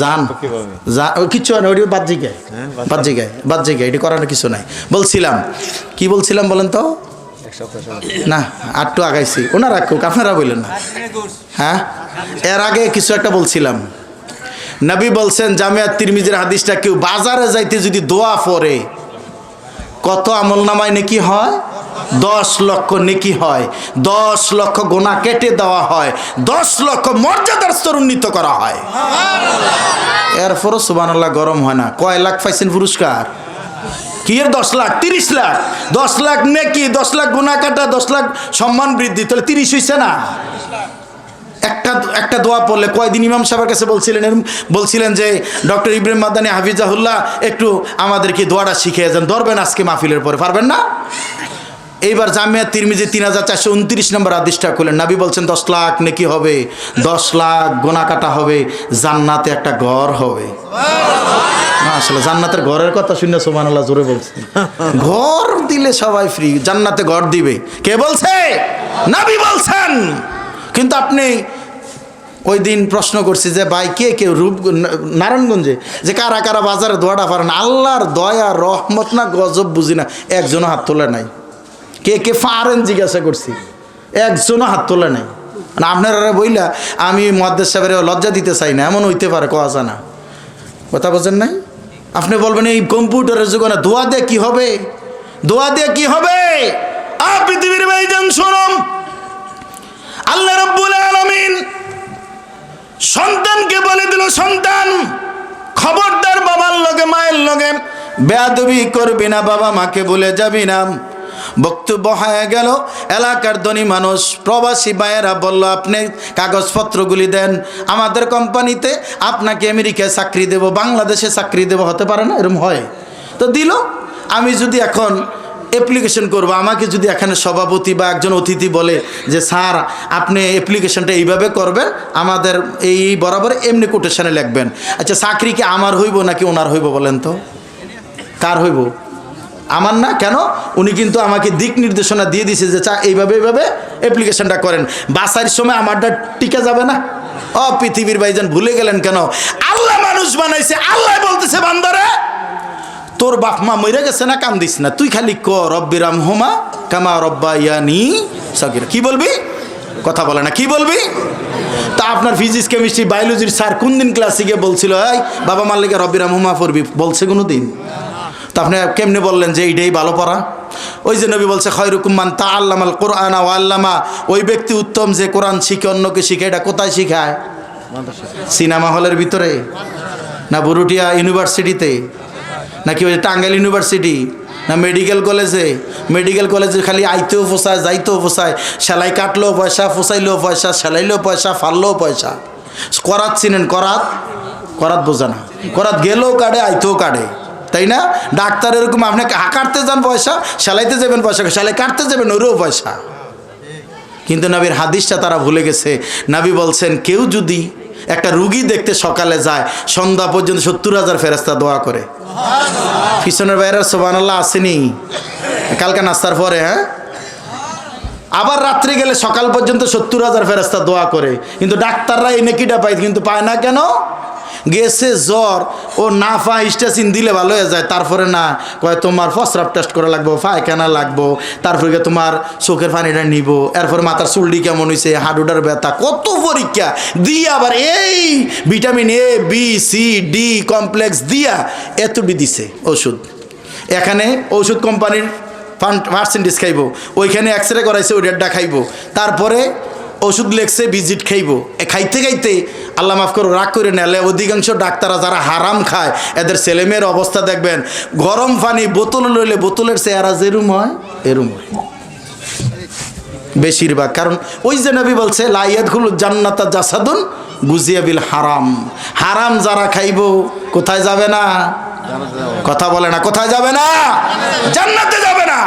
জান কিচ্ছু হয় না, ওটি বাদ জায়গায় এটি করার কিছু নাই। বলছিলাম কি বলছিলাম বলেন তো? না আটটু আগাইছি, ওনারা রাখুক, আপনারা বললেন না। হ্যাঁ, এর আগে কিছু একটা বলছিলাম। নবী বলছেন জামিয়াত তিরমিজির হাদিসটা, কেউ বাজারে যাইতে যদি দোয়া পড়ে, কত আমলনামায় নেকি হয়? 10 লক্ষ নেকি হয়, 10 লক্ষ গোনা কেটে দেওয়া হয়, 10 লক্ষ মর্যাদার স্তর উন্নীত করা হয়। এরপরও সুবহানাল্লাহ গরম হয় না। কয় লাখ পাইছেন পুরস্কার? কি এর 10 লাখ? 30 লাখ। 10 লাখ নেকি, 10 লাখ গুনাহ কাটা, 10 লাখ সম্মান বৃদ্ধি, তাহলে 30 হইছে না? একটা দোয়া পড়লে কয়দিন ইমাম সাহেবের কাছে বলছিলেন যে ডক্টর ইব্রাহিম মাদানী হাফিজাহুল্লাহ একটু আমাদেরকে দোয়াটা শিখিয়ে যান, ধরবেন আজকে মাহফিলের পরে, পারবেন না? এইবার জামিয়াত তিরমিজি 3429 নম্বর হাদিসটা খুলেন। নবী বলছেন 10 লাখ নেকি হবে, 10 লাখ গোনা কাটা হবে, জান্নাতে একটা ঘর হবে। আসলে জান্নাতের ঘরের কথা শুনে সুবহানাল্লাহ জোরে বলছে। ঘর দিলে সবাই ফ্রি, জান্নাতে ঘর দিবে কে বলছে? নবী বলছেন। কিন্তু আপনি ওই দিন প্রশ্ন করছি যে ভাই কে কে নারায়ণগঞ্জে যে কারা কারা বাজারে দোয়াটা পারেন, আল্লাহর দয়া রহমত না গজব বুঝি না, একজনও হাত তোলে নাই। কে কে পারেন জিজ্ঞাসা করছি, একজনও হাত তোলে নাই। না আপনারা বইলা আমি মুহাদ্দিস সাহেবের লজ্জা দিতে চাই না, এমন হইতে পারে, কোয়া যায় না, কথা বোঝেন নাই? আপনি বলবেন এই কম্পিউটারের যুগে না, দোয়া দিয়ে কি হবে, দোয়া দিয়ে কি হবে? পৃথিবীর ভাইজান শোনম, আল্লাহ রাব্বুল আলামিন সন্তানকে বলে দিল, সন্তান খবরদার বাবার লগে মায়ের লগে বেয়াদবি করবি না, বাবা মাকে ভুলে যাবি না। বক্তব্য হয়ে গেল, এলাকার ধনী মানুষ প্রবাসী ভাইয়েরা বলল আপনি কাগজপত্রগুলি দেন, আমাদের কোম্পানিতে আপনাকে আমেরিকায় চাকরি দেব, বাংলাদেশে চাকরি দেব, হতে পারে না? এরকম হয় তো দিল। আমি যদি এখন অ্যাপ্লিকেশন করব, আমাকে যদি এখানে সভাপতি বা একজন অতিথি বলে যে স্যার আপনি অ্যাপ্লিকেশনটা এইভাবে করবেন, আমাদের এই বরাবর এমনি কোটেশনে লিখবেন, আচ্ছা চাকরি কি আমার হইব নাকি ওনার হইব বলেন তো? কার হইব? আমার না। কেন? উনি কিন্তু আমাকে দিক নির্দেশনা দিয়ে দিছে যে এইভাবে এইভাবে অ্যাপ্লিকেশনটা করেন, বাসার সময় আমারটা টিকে যাবে না। পৃথিবীর ভাইজান ভুলে গেলেন কেন? আল্লাহ মানুষ বানাইছে, আল্লাহ বলতেছে বান্দারে তোর বাপ মা মরে গেছে না, কান্দিস না, তুই খালি ক রব্বি রামহুমা কামা রব্বায়ানি সাগীরা। কি বলবি? কথা বলে না, কি বলবি? তা আপনার ফিজিক্স কেমিস্ট্রি বায়োলজির স্যার কোন দিন ক্লাসে গিয়ে বলছিল এই বাবা মার লেগে রব্বি রামহুমা পড়বি, বলছে কোনো দিন? তা আপনি কেমনে বললেন যে এইটাই ভালো পড়া? ওই যে নবী বলছে খায়রুকুম মান তাআল্লামাল কুরআনা ওয়া আল্লামা, ওই ব্যক্তি উত্তম যে কোরআন শিখে অন্যকে শিখে। এটা কোথায় শিখায়? সিনেমা হলের ভিতরে না বুরুটিয়া ইউনিভার্সিটিতে নাকি ওই টাঙ্গাইল ইউনিভার্সিটি না মেডিকেল কলেজে? মেডিকেল কলেজে খালি আইতেও পোষায়, যাইতেও পোষায়, সেলাই কাটলেও পয়সা, পোষাইলেও পয়সা, সেলাইলেও পয়সা, ফাললেও পয়সা। করাত চিনেন? করাত? করাত বোঝা না, করাত গেলেও কাটে, আইতেও কাটে, তাই না? ডাক্তার এরকম, আপনি কাটতে যান পয়সা, সেলাইতে যাবেন পয়সা, সেলাই কাটতে যাবেন ওরও পয়সা। কিন্তু নবীর হাদিসটা তারা ভুলে গেছে। নবী বলছেন কেউ যদি একটা রুগী দেখতে সকালে যায়, সন্ধ্যা পর্যন্ত 70,000 ফেরেশতা দোয়া করে। পিছনের বাইরের সুবহানাল্লাহ আসেনি কালকে নাস্তার পরে? হ্যাঁ, আবার রাত্রে গেলে সকাল পর্যন্ত 70,000 ফেরেশতা দোয়া করে। কিন্তু ডাক্তাররা এই নেকিটা পায়, কিন্তু পায় না কেন? গেছে জ্বর, ও না স্টাচিন দিলে ভালো হয়ে যায়, তারপরে না কয় তোমার প্রস্রাব টেস্ট করা লাগবো, পায়খানা লাগবো, তারপরে তোমার চোখের পানিটা নিব, এরপর মাথার চুলডি কেমন হয়েছে, হাডুডার ব্যথা, কত পরীক্ষা দিয়া আবার এই vitamin A B C D complex দিয়া এতটি দিছে ওষুধ। এখানে ওষুধ কোম্পানির পার্সেন্টেজ খাইব, ওইখানে এক্সরে করাইছে ওইটা খাইব, তারপরে ওষুধ লেখছে ভিজিট খাইব। খাইতে খাইতে আল্লাহ মাফ করো রাগ করে নেলে অধিকাংশ ডাক্তাররা যারা হারাম খায় এদের ছেলেমেয়ের অবস্থা দেখবেন, গরম পানি বোতল লইলে বোতলের চেহারা যেরুম হয় এরুম হয় বেশিরভাগ। কারণ ওই যে নবী বলছে লা ইয়াদখুলুল জান্নাতা জাসাদুন গুজিয়া বিল হারাম, হারাম যারা খাইব কোথায় যাবে না? কথা বলে না, কোথায় যাবে না? জান্নাতে যাবে না।